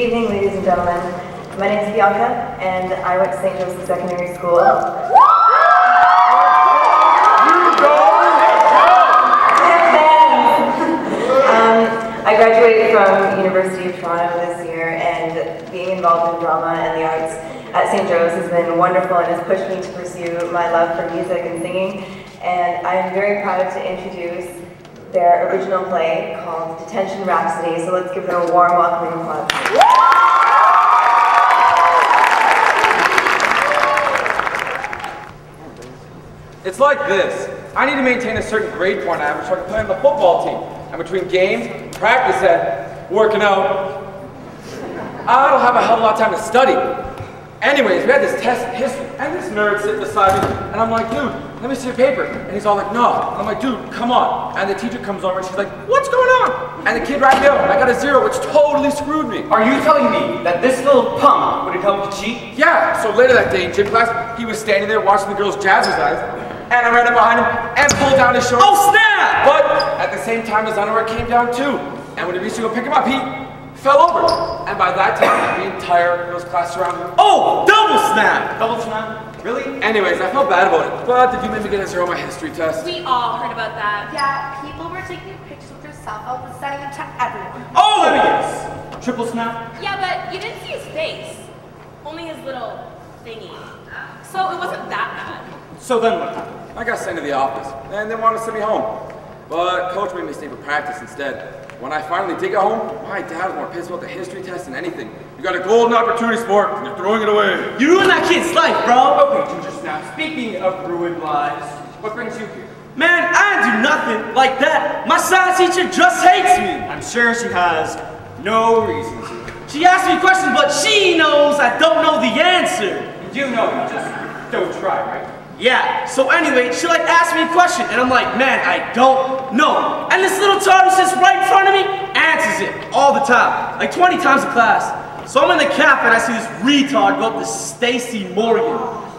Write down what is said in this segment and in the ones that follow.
evening, ladies and gentlemen. My name is Bianca, and I went to St. Joseph Secondary School. I graduated from University of Toronto this year, and being involved in drama and the arts at St. Joe's has been wonderful and has pushed me to pursue my love for music and singing. And I am very proud to introduce their original play called Detention Rhapsody. So let's give them a warm welcoming applause. It's like this. I need to maintain a certain grade point average so I can play on the football team. And between games, practice, and working out, I don't have a hell of a lot of time to study. Anyways, we had this test in history, and this nerd sitting beside me, and I'm like, dude, let me see your paper. And he's all like, no. And I'm like, dude, come on. And the teacher comes over, and she's like, what's going on? And the kid rapped me out, and I got a 0, which totally screwed me. Are you telling me that this little punk would have helped you cheat? Yeah, so later that day in gym class, he was standing there watching the girls jazzercise, and I ran up behind him and pulled down his shorts. Oh, snap! But at the same time, his underwear came down too. And when he reached to go pick him up, he fell over. And by that time, the entire girls' class surrounded him. Oh, double snap! Double snap? Really? Anyways, I felt bad about it. But did you make me get a 0 on my history test? We all heard about that. Yeah, people were taking pictures with their cell phones and sending them to everyone. Oh, let me guess. Triple snap? Yeah, but you didn't see his face. Only his little thingy. So it wasn't that bad. So then what happened? I got sent to the office, and they wanted to send me home. But coach made me stay for practice instead. When I finally did get home, my dad was more pissed about the history test than anything. You got a golden opportunity, sport, and you're throwing it away. You ruined that kid's life, bro! Okay, Ginger Snap, speaking of ruined lives, what brings you here? Man, I didn't do nothing like that. My science teacher just hates me. I'm sure she has no reason to. She asks me questions, but she knows I don't know the answer. You know, you just don't try, right? Yeah, so anyway, she like asked me a question, and I'm like, man, I don't know. And this little tart who sits right in front of me answers it all the time, like 20 times a class. So I'm in the caf and I see this retard go up to Stacy Morgan,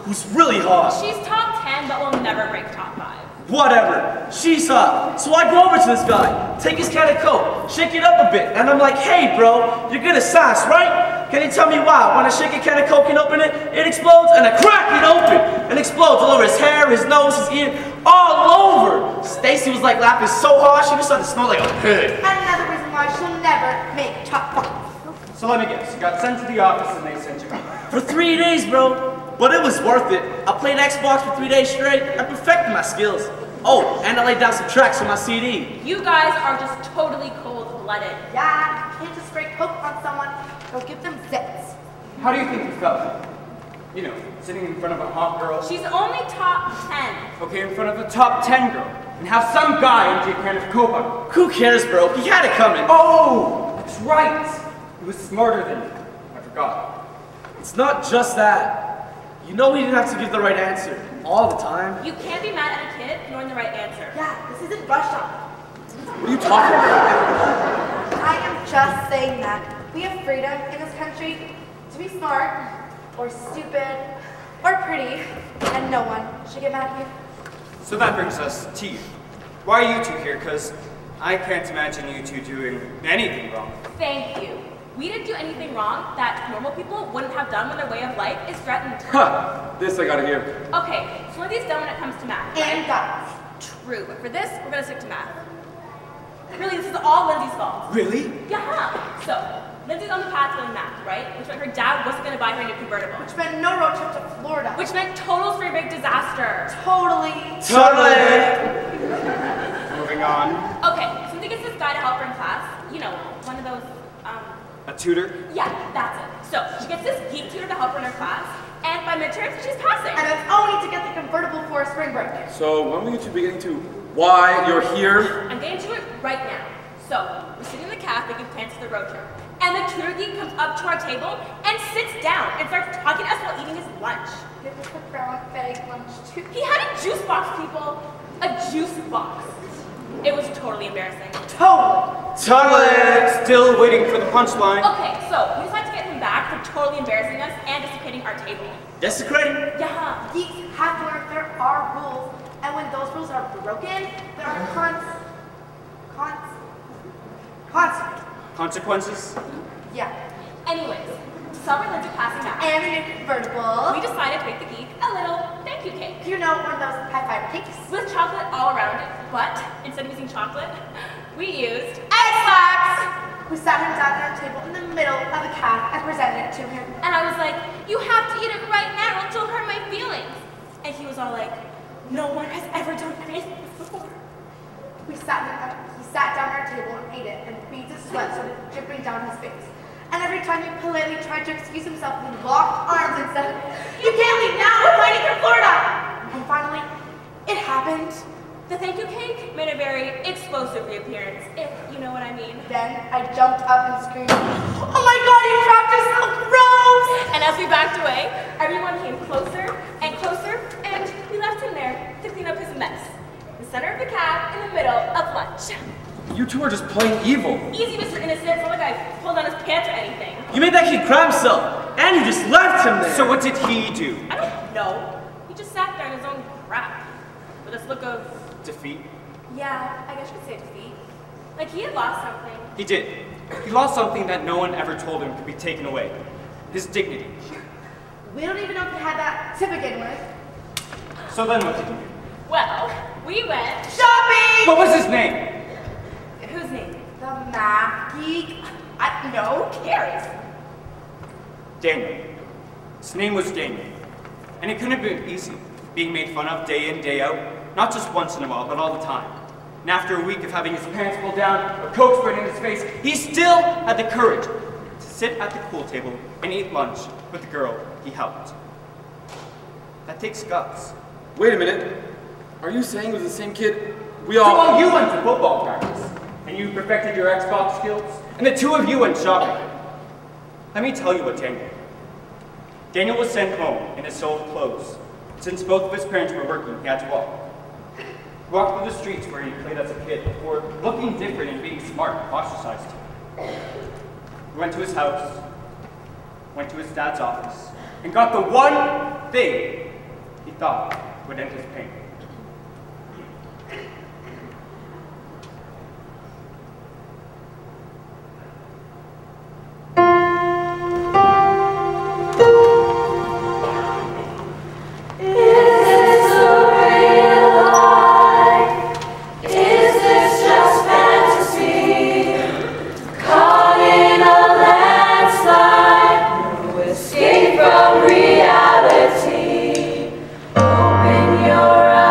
who's really hot. She's top 10, but will never break top 5. Whatever, she's hot. So I go over to this guy, take his can of Coke, shake it up a bit, and I'm like, hey bro, you're good at science, right? Can you tell me why? When I shake a can of Coke and open it, it explodes, and I crack it open, and explodes all over his hair, his nose, his ear, all over. Stacy was like laughing so hard, she was starting to smell like a pig. Another reason why she'll never make top 5. So let me guess, you got sent to the office and they sent you home. For 3 days, bro. But it was worth it. I played Xbox for 3 days straight. I perfected my skills. Oh, and I laid down some tracks on my CD. You guys are just totally cold-blooded. Yeah, you can't just spray Coke on someone. Go give them zits. How do you think you felt? You know, sitting in front of a hot girl. She's only top 10. Okay, in front of a top 10 girl. And have some guy empty a can of Coke on her. Who cares, bro? He had it coming. Oh, that's right. He was smarter than you. I forgot. It's not just that. You know he didn't have to give the right answer all the time. You can't be mad at a kid knowing the right answer. Yeah, this isn't Russia. What are you talking about? I am just saying that we have freedom in this country to be smart, or stupid, or pretty, and no one should get mad at you. So that brings us to you. Why are you two here? Because I can't imagine you two doing anything wrong. Thank you. We didn't do anything wrong that normal people wouldn't have done when their way of life is threatened. Huh, this I gotta hear. Okay, so Lindsay's done when it comes to math, right? And guns. True, but for this, we're gonna stick to math. Really, this is all Lindsay's fault. Really? Yeah. So, Lindsay's on the path to learning math, right? Which meant her dad wasn't gonna buy her a new convertible. Which meant no road trip to Florida. Which meant total free big disaster. Totally. Moving on. Okay, so Lindsay gets this guy to help her in class. You know, one of those, A tutor? yeah, that's it. So, she gets this geek tutor to help her in her class, and by midterms, she's passing. And it's only to get the convertible for a spring break. So when will you two be getting to why you're here? I'm getting to it right now. So, we're sitting in the cafe making plans for the road trip. And the tutor geek comes up to our table and sits down and starts talking to us while eating his lunch. It was the brown bag lunch too. He had a juice box, people. A juice box. It was totally embarrassing. Totally. Still waiting for the punchline. Okay, so we decided to get him back for totally embarrassing us and desecrating our table. Desecrating? Yeah. Geeks have to learn there are rules, and when those rules are broken, there are consequences. Consequences? Yeah. Anyway, saw Lindsay passing out. And a new convertible. We decided to make the geek a little thank you cake. You know, one of those high five cakes. With chocolate all around it, but instead of using chocolate, we used Egg slabs! We sat him down at our table in the middle of the calf and presented it to him. And I was like, you have to eat it right now or it'll hurt my feelings. And he was all like, no one has ever done anything before. He sat down at our table and ate it, and beads of sweat started dripping down his face. And every time he politely tried to excuse himself, he locked arms and said, "You can't leave now, we're flying from Florida!" And finally, it happened. The thank you cake made a very explosive reappearance, if you know what I mean. Then I jumped up and screamed, "Oh my God, you cracked yourself, Rose!" And as we backed away, everyone came closer and closer, and we left him there to clean up his mess. The center of the cab, in the middle of lunch. You two are just plain evil. Easy, Mr. Innocent. It's not like I pulled on his pants or anything. You made that kid cry himself, and you just left him there. So what did he do? I don't know. He just sat there in his own crap. With this look of... Defeat? Yeah, I guess you could say defeat. Like he had lost something. He did. He lost something that no one ever told him could be taken away. His dignity. We don't even know if he had that to begin with. So then what did you do? Well, we went... Shopping! What was his name? Whose name? The math geek. I know. Who cares? Daniel. His name was Daniel. And it couldn't have been easy, being made fun of day in, day out. Not just once in a while, but all the time. And after a week of having his pants pulled down, a coat sprayed in his face, he still had the courage to sit at the pool table and eat lunch with the girl he helped. That takes guts. Wait a minute. Are you saying it was the same kid we So all... while you went to football practice, and you perfected your Xbox skills, and the two of you went shopping, let me tell you what Daniel did. Daniel was sent home in his soiled clothes. Since both of his parents were working, he had to walk. He walked through the streets where he played as a kid before looking different and being smart ostracized him. He went to his house, went to his dad's office, and got the one thing he thought would end his pain. Escape from reality. Open your eyes.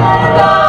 my God.